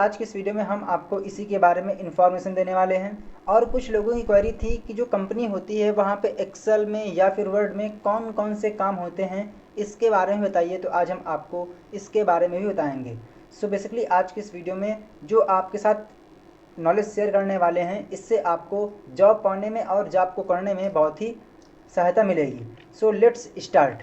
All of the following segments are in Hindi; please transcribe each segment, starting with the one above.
आज की इस वीडियो में हम आपको इसी के बारे में इन्फॉर्मेशन देने वाले हैं। और कुछ लोगों की क्वेरी थी कि जो कंपनी होती है वहाँ पे एक्सेल में या फिर वर्ड में कौन कौन से काम होते हैं, इसके बारे में बताइए। तो आज हम आपको इसके बारे में भी बताएंगे। सो बेसिकली आज की इस वीडियो में जो आपके साथ नॉलेज शेयर करने वाले हैं, इससे आपको जॉब पाने में और जॉब को करने में बहुत ही सहायता मिलेगी। So let's start.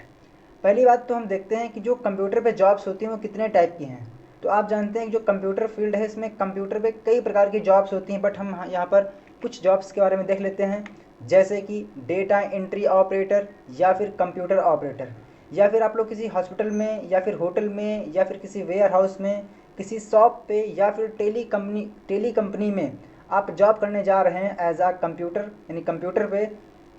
पहली बात तो हम देखते हैं कि जो कंप्यूटर पे जॉब्स होती हैं वो कितने टाइप की हैं। तो आप जानते हैं कि जो कंप्यूटर फील्ड है इसमें कंप्यूटर पे कई प्रकार की जॉब्स होती हैं, बट हम यहाँ पर कुछ जॉब्स के बारे में देख लेते हैं। जैसे कि डेटा एंट्री ऑपरेटर या फिर कंप्यूटर ऑपरेटर, या फिर आप लोग किसी हॉस्पिटल में या फिर होटल में या फिर किसी वेयर हाउस में, किसी शॉप पे या फिर टेली कंपनी में आप जॉब करने जा रहे हैं एज आ कंप्यूटर यानी कंप्यूटर पे।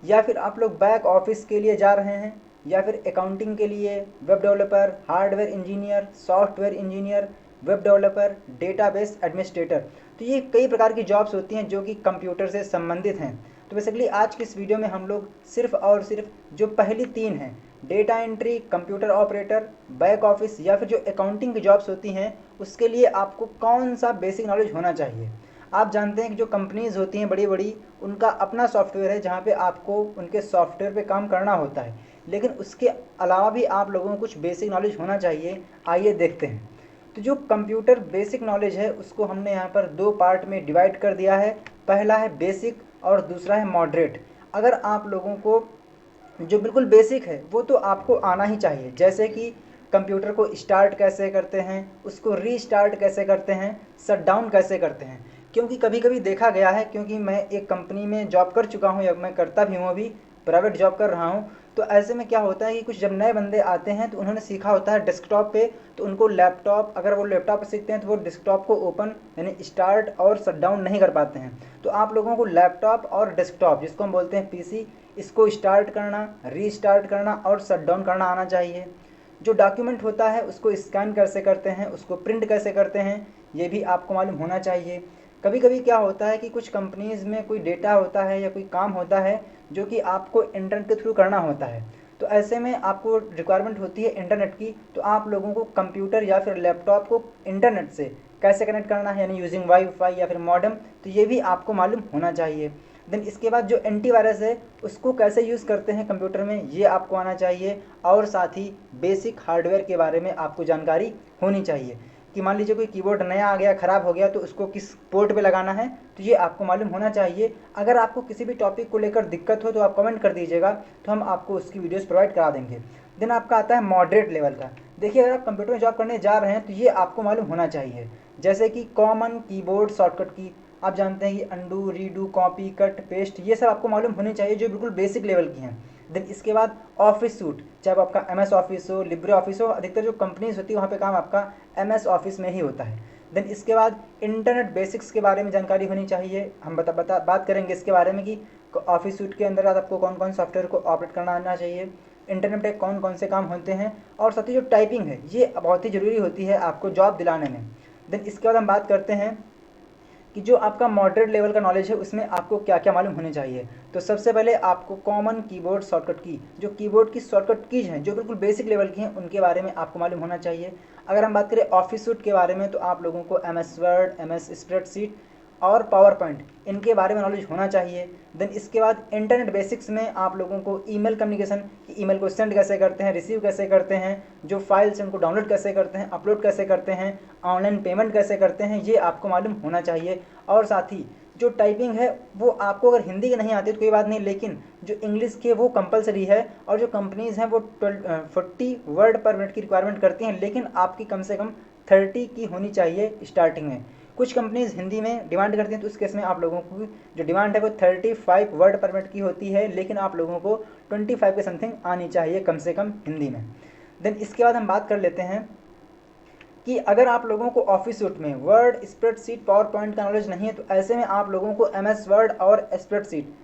या फिर आप लोग बैक ऑफिस के लिए जा रहे हैं, या फिर अकाउंटिंग के लिए, web developer, hardware engineer, software engineer, web developer, database administrator. तो ये कई प्रकार की जॉब्स होती हैं जो कि कंप्यूटर से संबंधित हैं। तो बेसिकली आज की इस वीडियो में हम लोग सिर्फ और सिर्फ जो पहली तीन हैं, data entry, computer operator, back office या फिर जो अकाउंटिंग की जॉब्स होती हैं, उसके लिए आपको कौन सा बेसिक नॉलेज होना चाहिए। आप जानते हैं कि जो कंपनीज होती हैं बड़ी बड़ी, उनका अपना सॉफ्टवेयर है जहाँ पे आपको उनके सॉफ्टवेयर पे काम करना होता है, लेकिन उसके अलावा भी आप लोगों को कुछ बेसिक नॉलेज होना चाहिए। आइए देखते हैं। तो जो कंप्यूटर बेसिक नॉलेज है उसको हमने यहाँ पर दो पार्ट में डिवाइड कर दिया है। पहला है बेसिक और दूसरा है मॉडरेट। अगर आप लोगों को जो बिल्कुल बेसिक है वो तो आपको आना ही चाहिए, जैसे कि कंप्यूटर को स्टार्ट कैसे करते हैं, उसको रीस्टार्ट कैसे करते हैं, शट डाउन कैसे करते हैं। क्योंकि कभी कभी देखा गया है, क्योंकि मैं एक कंपनी में जॉब कर चुका हूँ या मैं करता भी हूँ, अभी प्राइवेट जॉब कर रहा हूँ। तो ऐसे में क्या होता है कि कुछ जब नए बंदे आते हैं तो उन्होंने सीखा होता है डेस्कटॉप पे, तो उनको लैपटॉप, अगर वो लैपटॉप पे सीखते हैं तो वो डेस्कटॉप को ओपन यानी स्टार्ट और शट डाउन नहीं कर पाते हैं। तो आप लोगों को लैपटॉप और डेस्कटॉप, जिसको हम बोलते हैं पीसी, इसको स्टार्ट करना, रीस्टार्ट करना और शट डाउन करना आना चाहिए। जो डॉक्यूमेंट होता है उसको स्कैन कैसे करते हैं, उसको प्रिंट कैसे करते हैं, ये भी आपको मालूम होना चाहिए। कभी कभी क्या होता है कि कुछ कंपनीज़ में कोई डेटा होता है या कोई काम होता है जो कि आपको इंटरनेट के थ्रू करना होता है। तो ऐसे में आपको रिक्वायरमेंट होती है इंटरनेट की। तो आप लोगों को कंप्यूटर या फिर लैपटॉप को इंटरनेट से कैसे कनेक्ट करना है, यानी यूजिंग वाईफाई या फिर मॉडेम, तो ये भी आपको मालूम होना चाहिए। देन इसके बाद जो एंटीवायरस है उसको कैसे यूज़ करते हैं कंप्यूटर में, ये आपको आना चाहिए। और साथ ही बेसिक हार्डवेयर के बारे में आपको जानकारी होनी चाहिए कि मान लीजिए कोई कीबोर्ड नया आ गया, ख़राब हो गया, तो उसको किस पोर्ट पे लगाना है, तो ये आपको मालूम होना चाहिए। अगर आपको किसी भी टॉपिक को लेकर दिक्कत हो तो आप कमेंट कर दीजिएगा, तो हम आपको उसकी वीडियोस प्रोवाइड करा देंगे। देन आपका आता है मॉडरेट लेवल का। देखिए, अगर आप कंप्यूटर में जॉब करने जा रहे हैं तो ये आपको मालूम होना चाहिए, जैसे कि कॉमन कीबोर्ड शॉर्टकट की। आप जानते हैं कि undo, redo, copy, cut, paste, ये सब आपको मालूम होनी चाहिए, जो बिल्कुल बेसिक लेवल की हैं। देन इसके बाद ऑफिस सूट, चाहे आपका एमएस ऑफिस हो, लिब्रे ऑफिस हो, अधिकतर जो कंपनीज होती है वहाँ पे काम आपका एमएस ऑफिस में ही होता है। देन इसके बाद इंटरनेट बेसिक्स के बारे में जानकारी होनी चाहिए। हम बात करेंगे इसके बारे में कि ऑफिस सूट के अंदर आपको कौन कौन सॉफ्टवेयर को ऑपरेट करना आना चाहिए, इंटरनेट पे कौन कौन से काम होते हैं, और साथ ही जो टाइपिंग है ये बहुत ही ज़रूरी होती है आपको जॉब दिलाने में। देन इसके बाद हम बात करते हैं कि जो आपका मॉडरेट लेवल का नॉलेज है उसमें आपको क्या क्या मालूम होने चाहिए। तो सबसे पहले आपको कॉमन कीबोर्ड शॉर्टकट की, जो कीबोर्ड की शॉर्टकट कीज हैं जो बिल्कुल बेसिक लेवल की हैं, उनके बारे में आपको मालूम होना चाहिए। अगर हम बात करें ऑफिस सूट के बारे में, तो आप लोगों को M S Word, M S spreadsheet और पावर पॉइंट, इनके बारे में नॉलेज होना चाहिए। देन इसके बाद इंटरनेट बेसिक्स में आप लोगों को ईमेल कम्युनिकेशन, कि ईमेल को सेंड कैसे करते हैं, रिसीव कैसे करते हैं, जो फाइल्स हैं उनको डाउनलोड कैसे करते हैं, अपलोड कैसे करते हैं, ऑनलाइन पेमेंट कैसे करते हैं, ये आपको मालूम होना चाहिए। और साथ ही जो टाइपिंग है वो आपको अगर हिंदी की नहीं आती तो कोई बात नहीं, लेकिन जो इंग्लिश के वो कंपलसरी है। और जो कंपनीज़ हैं वो 40 वर्ड पर मिनट की रिक्वायरमेंट करती हैं, लेकिन आपकी कम से कम 30 की होनी चाहिए स्टार्टिंग में। कुछ कंपनीज़ हिंदी में डिमांड करती हैं, तो उस केस में आप लोगों को जो डिमांड है वो 35 वर्ड पर मिनट की होती है, लेकिन आप लोगों को 25 के समथिंग आनी चाहिए कम से कम हिंदी में। देन इसके बाद हम बात कर लेते हैं कि अगर आप लोगों को ऑफिस सूट में वर्ड, स्प्रेडशीट, पावर पॉइंट का नॉलेज नहीं है, तो ऐसे में आप लोगों को एम एस वर्ड और स्प्रेडशीट